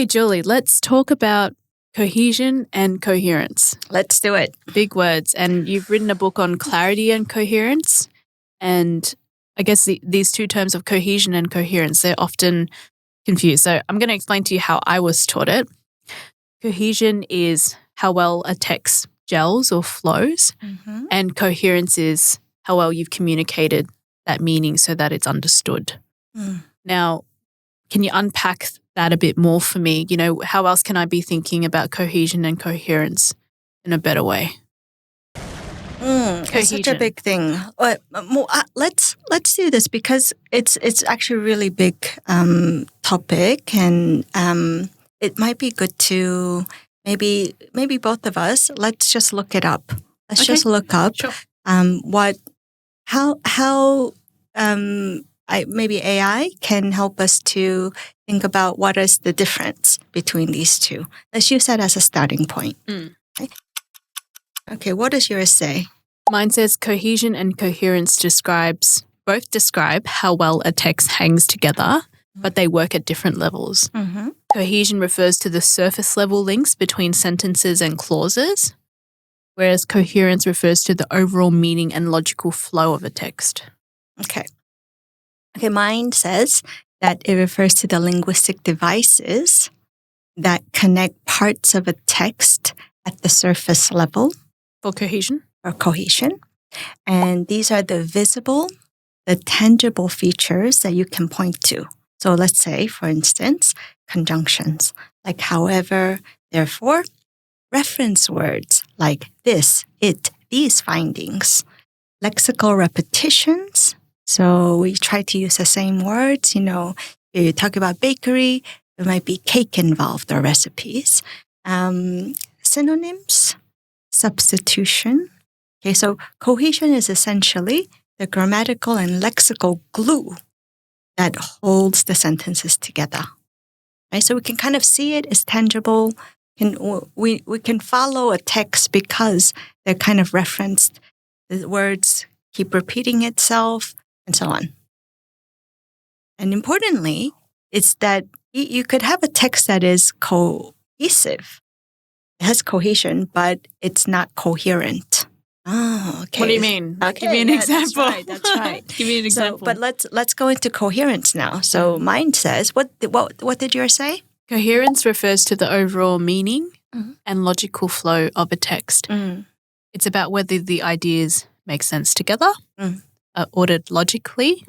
Okay, Julie, let's talk about cohesion and coherence. Let's do it. Big words. And you've written a book on clarity and coherence. And I guess these two terms of cohesion and coherence, they're often confused. So I'm going to explain to you how I was taught it. Cohesion is how well a text gels or flows. Mm-hmm. And coherence is how well you've communicated that meaning so that it's understood. Now, can you unpack that a bit more for me? You know, how else can I be thinking about cohesion and coherence in a better way? It's such a big thing. Let's do this because it's actually a really big topic, and it might be good to maybe both of us. Let's just look it up. Let's just look up maybe AI can help us to think about what is the difference between these two. Let's use that as a starting point. Okay, what does yours say? Mine says cohesion and coherence both describe how well a text hangs together, but they work at different levels. Mm-hmm. Cohesion refers to the surface level links between sentences and clauses, whereas coherence refers to the overall meaning and logical flow of a text. Okay, mine says that it refers to the linguistic devices that connect parts of a text at the surface level. For cohesion? Or cohesion. And these are the visible, the tangible features that you can point to. So let's say, for instance, conjunctions, like however, therefore, reference words like this, it, these findings, lexical repetitions. So we try to use the same words. You know, if you talk about bakery, there might be cake involved or recipes. Synonyms, substitution. Okay, so cohesion is essentially the grammatical and lexical glue that holds the sentences together. Right? So we can kind of see it as tangible. We can follow a text because they're kind of referenced. The words keep repeating itself and so on. And importantly, it's that you could have a text that is cohesive. It has cohesion, but it's not coherent. Oh, okay. What do you mean? Okay, Give me an example. That's right. Give me an example. So, but let's go into coherence now. So mine says, what did yours say? Coherence refers to the overall meaning and logical flow of a text. It's about whether the ideas make sense together, are ordered logically,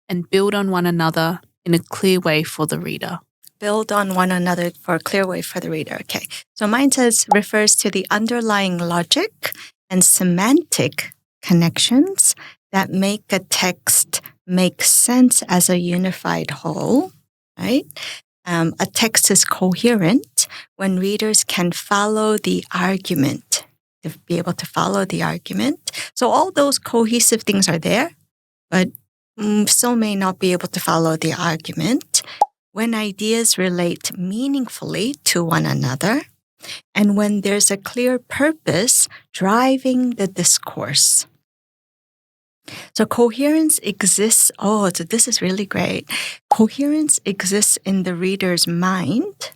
and build on one another in a clear way for the reader. Build on one another for a clear way for the reader. Okay. So mine says refers to the underlying logic and semantic connections that make a text make sense as a unified whole, right? A text is coherent when readers can follow the argument, to be able to follow the argument. So all those cohesive things are there, but still may not be able to follow the argument. When ideas relate meaningfully to one another, and when there's a clear purpose driving the discourse. So coherence exists. So this is really great. Coherence exists in the reader's mind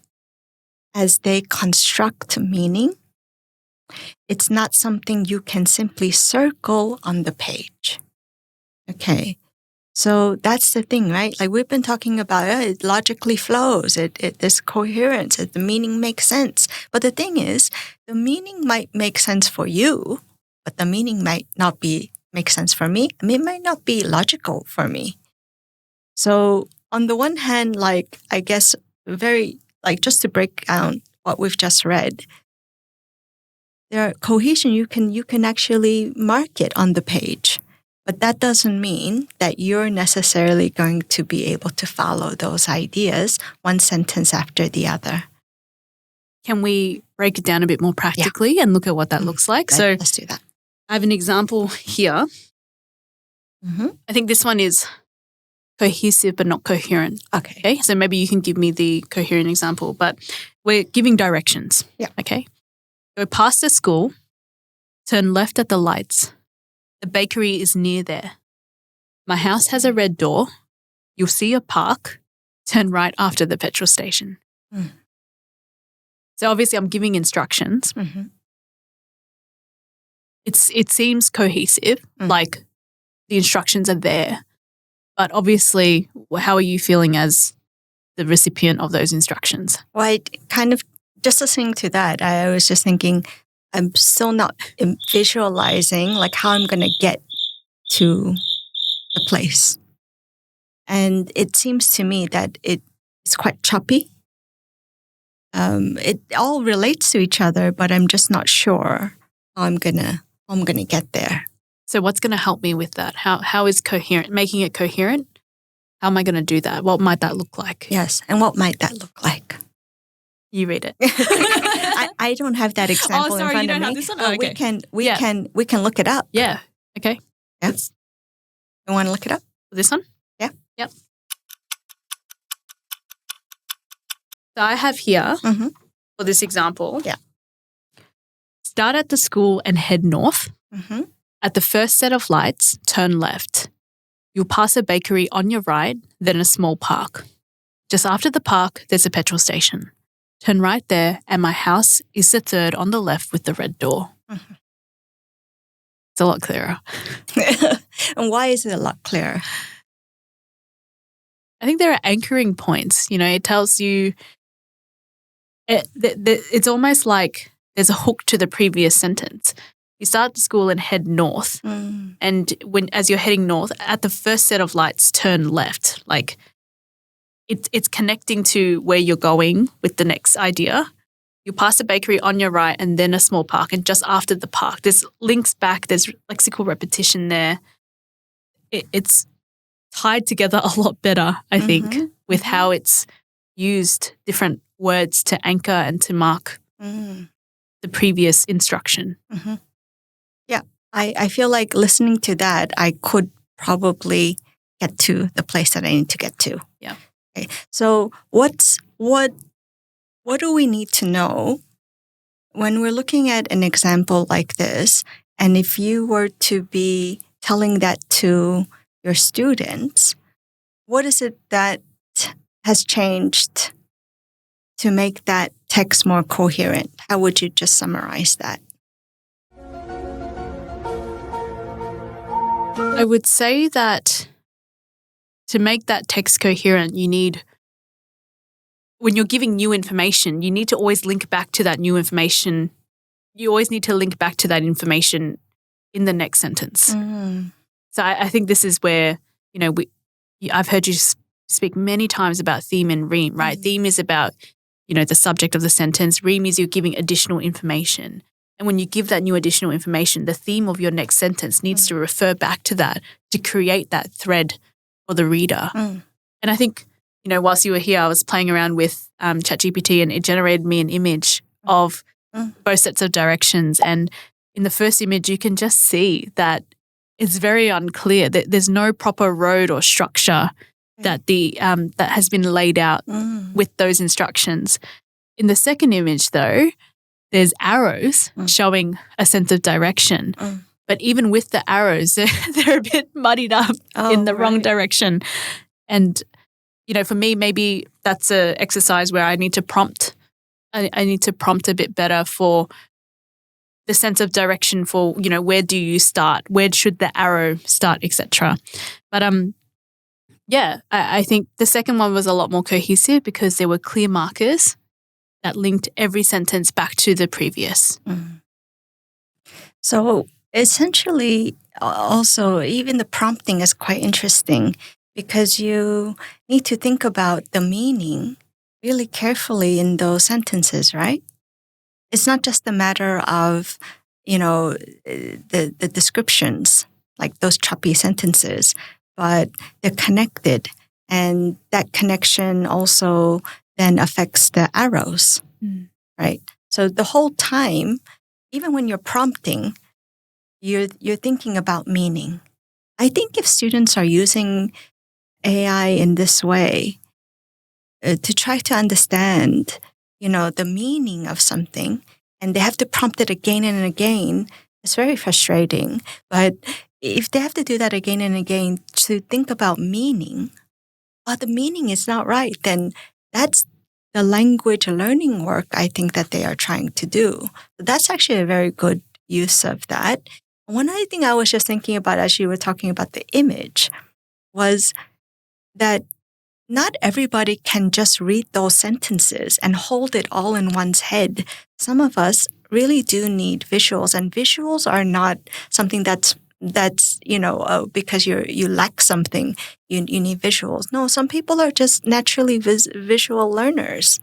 as they construct meaning. It's not something you can simply circle on the page. Okay. So that's the thing, right? Like we've been talking about it logically flows. There's coherence. The meaning makes sense. But the thing is, the meaning might make sense for you, but the meaning might not make sense for me. I mean, it might not be logical for me. So on the one hand, like I guess just to break down what we've just read, there are cohesion. You can actually mark it on the page. But that doesn't mean that you're necessarily going to be able to follow those ideas one sentence after the other. Can we break it down a bit more practically and look at what that looks like? So let's do that. I have an example here. I think this one is cohesive but not coherent. Okay. So maybe you can give me the coherent example, but we're giving directions. Yeah. Okay. Go past the school, turn left at the lights. The bakery is near there. My house has a red door. You'll see a park. Turn right after the petrol station. So obviously I'm giving instructions. Mm-hmm. It seems cohesive, like the instructions are there. But obviously, how are you feeling as the recipient of those instructions? Well, I kind of, just listening to that, I was just thinking, I'm still not visualizing like how I'm going to get to the place. And it seems to me that it's quite choppy. It all relates to each other, but I'm just not sure how I'm gonna get there. So what's going to help me with that? How is coherent, making it coherent? How am I going to do that? What might that look like? Yes, and what might that look like? You read it. I don't have that example in front you don't of me. have this one? Oh, okay. We can look it up. Yeah. Okay. Yeah. You want to look it up? This one? Yeah. Yep. So I have here for this example. Yeah. Start at the school and head north. Mm-hmm. At the first set of lights, turn left. You'll pass a bakery on your right, then a small park. Just after the park, there's a petrol station. Turn right there, and my house is the third on the left with the red door. Mm-hmm. It's a lot clearer. And why is it a lot clearer? I think there are anchoring points. It tells you, it's almost like there's a hook to the previous sentence. You start the school and head north. And as you're heading north, at the first set of lights, turn left. Like it's connecting to where you're going with the next idea. You pass a bakery on your right and then a small park. And just after the park, there's links back. There's lexical repetition there. It's tied together a lot better, I think, with how it's used different words to anchor and to mark the previous instruction. Mm-hmm. Yeah, I feel like listening to that, I could probably get to the place that I need to get to. Yeah. Okay. So what do we need to know when we're looking at an example like this? And if you were to be telling that to your students, what is it that has changed to make that text more coherent? How would you just summarize that? I would say that to make that text coherent, when you're giving new information, you need to always link back to that new information. You always need to link back to that information in the next sentence. So I think this is where, I've heard you speak many times about theme and ream, right? Theme is about, the subject of the sentence. Ream is you're giving additional information. And when you give that new additional information, the theme of your next sentence needs to refer back to that to create that thread for the reader. And I think, whilst you were here, I was playing around with ChatGPT and it generated me an image of both sets of directions. And in the first image, you can just see that it's very unclear. That there's no proper road or structure that that has been laid out with those instructions. In the second image, though, there's arrows showing a sense of direction. But even with the arrows, they're a bit muddied up in the wrong direction. And, for me, maybe that's an exercise where I need to prompt. I need to prompt a bit better for the sense of direction for, where do you start? Where should the arrow start, etc. But I think the second one was a lot more cohesive because there were clear markers that linked every sentence back to the previous. So essentially, also, even the prompting is quite interesting because you need to think about the meaning really carefully in those sentences, right? It's not just a matter of, the descriptions, like those choppy sentences, but they're connected. And that connection also then affects the arrows, right? So the whole time, even when you're prompting, you're thinking about meaning. I think if students are using AI in this way to try to understand, the meaning of something, and they have to prompt it again and again, it's very frustrating. But if they have to do that again and again to think about meaning, the meaning is not right, then that's the language learning work I think that they are trying to do. That's actually a very good use of that. One other thing I was just thinking about as you were talking about the image was that not everybody can just read those sentences and hold it all in one's head. Some of us really do need visuals, and visuals are not something that's because you lack something, you need visuals. No, some people are just naturally visual learners,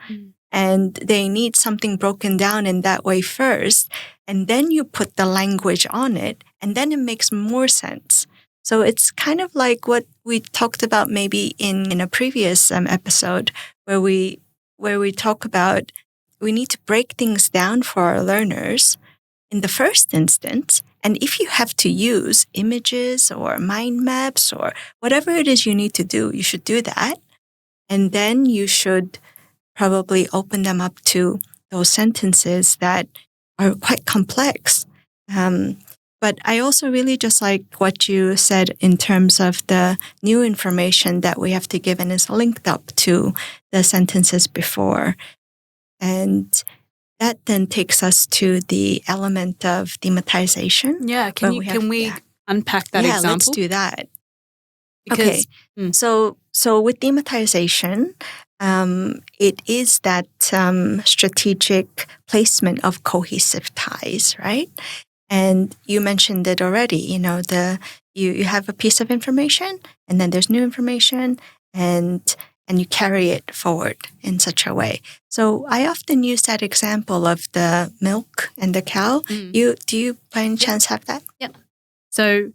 and they need something broken down in that way first, and then you put the language on it, and then it makes more sense. So it's kind of like what we talked about maybe in a previous episode where we talk about we need to break things down for our learners in the first instance. And if you have to use images or mind maps or whatever it is you need to do, you should do that. And then you should probably open them up to those sentences that are quite complex. But I also really just like what you said in terms of the new information that we have to give and is linked up to the sentences before. And that then takes us to the element of thematization. Yeah, can we unpack that example? Yeah, let's do that. Because, okay, so with thematization, it is that strategic placement of cohesive ties, right? And you mentioned it already. You have a piece of information, and then there's new information, and you carry it forward in such a way. So I often use that example of the milk and the cow. Do you by any chance have that? Yep. So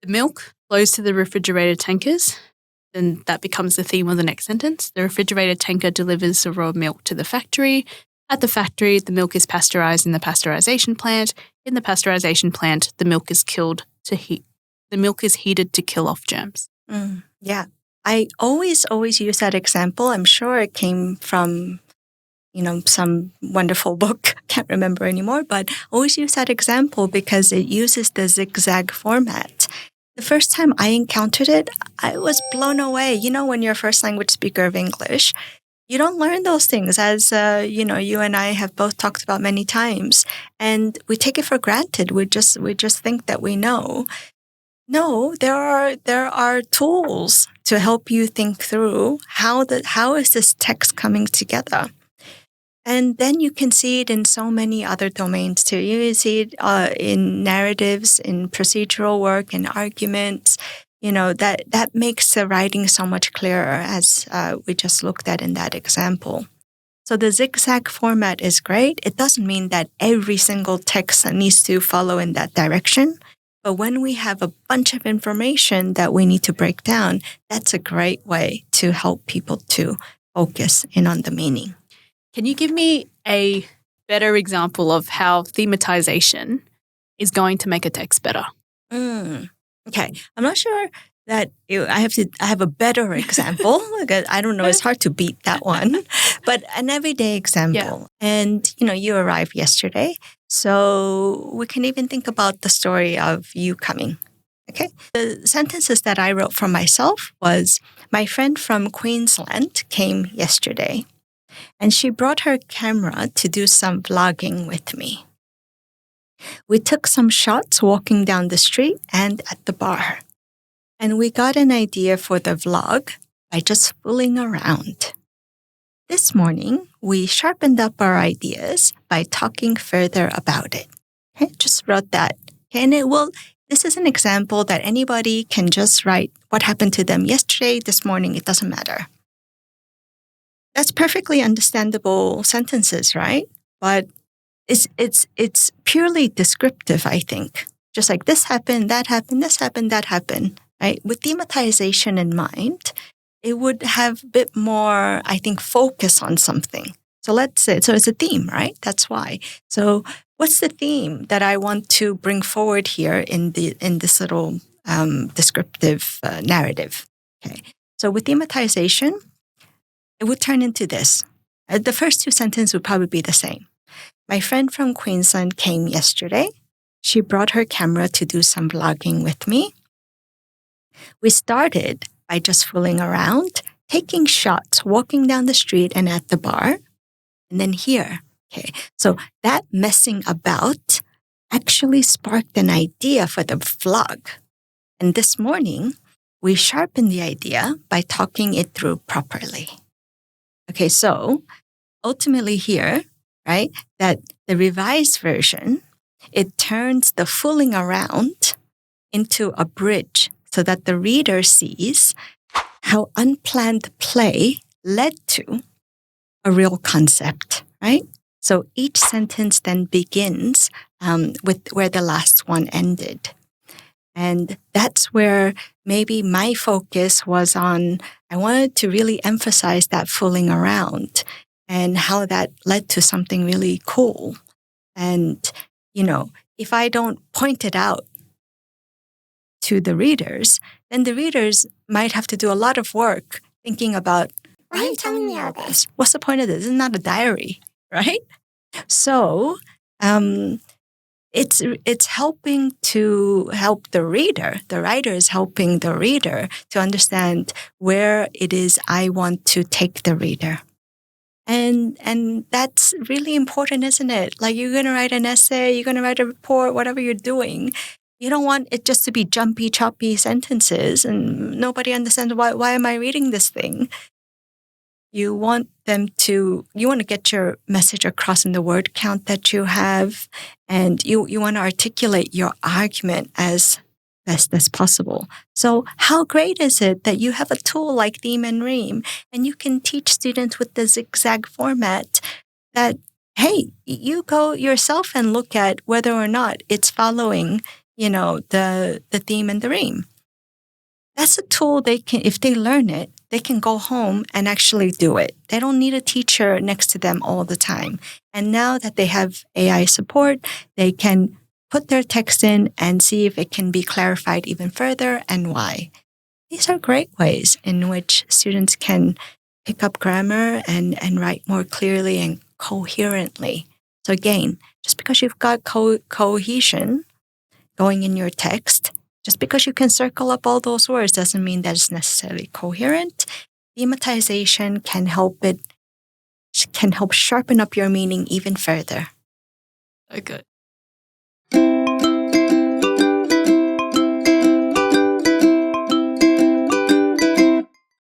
the milk flows to the refrigerated tankers, then that becomes the theme of the next sentence. The refrigerated tanker delivers the raw milk to the factory. At the factory, the milk is pasteurized in the pasteurization plant. In the pasteurization plant, the milk is heated to kill off germs. Yeah. I always use that example. I'm sure it came from, some wonderful book. Can't remember anymore, but always use that example because it uses the zigzag format. The first time I encountered it, I was blown away. When you're a first language speaker of English, you don't learn those things, as you and I have both talked about many times, and we take it for granted. We just think that we know. No, there are tools to help you think through how is this text coming together, and then you can see it in so many other domains too. You see it in narratives, in procedural work, in arguments. That makes the writing so much clearer, as we just looked at in that example. So the zigzag format is great. It doesn't mean that every single text needs to follow in that direction. But when we have a bunch of information that we need to break down, that's a great way to help people to focus in on the meaning. Can you give me a better example of how thematization is going to make a text better? Okay, I'm not sure that I have a better example. I don't know, it's hard to beat that one, but an everyday example. Yeah. And, you arrived yesterday, so we can even think about the story of you coming. Okay. The sentences that I wrote for myself was, my friend from Queensland came yesterday, and she brought her camera to do some vlogging with me. We took some shots walking down the street and at the bar. And we got an idea for the vlog by just fooling around. This morning, we sharpened up our ideas by talking further about it. Okay, just wrote that. Okay, and this is an example that anybody can just write what happened to them yesterday, this morning, it doesn't matter. That's perfectly understandable sentences, right? But it's purely descriptive, I think. Just like this happened, that happened, this happened, that happened, right? With thematization in mind, it would have a bit more, I think, focus on something. So let's say, so it's a theme, right? That's why. So what's the theme that I want to bring forward here in this little descriptive narrative? Okay. So with thematization, it would turn into this. The first two sentences would probably be the same. My friend from Queensland came yesterday. She brought her camera to do some vlogging with me. We started by just fooling around, taking shots, walking down the street and at the bar, and then here. Okay, so that messing about actually sparked an idea for the vlog. And this morning, we sharpened the idea by talking it through properly. Okay, so ultimately here, right, that the revised version, it turns the fooling around into a bridge so that the reader sees how unplanned play led to a real concept, right? So each sentence then begins with where the last one ended. And that's where maybe my focus was on, I wanted to really emphasize that fooling around and how that led to something really cool. And, if I don't point it out to the readers, then the readers might have to do a lot of work thinking about, why are you telling me all this? What's the point of this? This is not a diary, right? So it's helping to help the reader. The writer is helping the reader to understand where it is I want to take the reader. And that's really important, isn't it? Like, you're going to write an essay, you're going to write a report, whatever you're doing. You don't want it just to be jumpy, choppy sentences and nobody understands why am I reading this thing? You want to get your message across in the word count that you have, and you want to articulate your argument as best as possible. So how great is it that you have a tool like Theme and Ream, and you can teach students with the zigzag format that, hey, you go yourself and look at whether or not it's following, the theme and the ream. That's a tool they can, if they learn it, they can go home and actually do it. They don't need a teacher next to them all the time. And now that they have AI support, they can put their text in and see if it can be clarified even further and why. These are great ways in which students can pick up grammar and write more clearly and coherently. So again, just because you've got cohesion going in your text, just because you can circle up all those words doesn't mean that it's necessarily coherent. Thematization can help sharpen up your meaning even further. So good.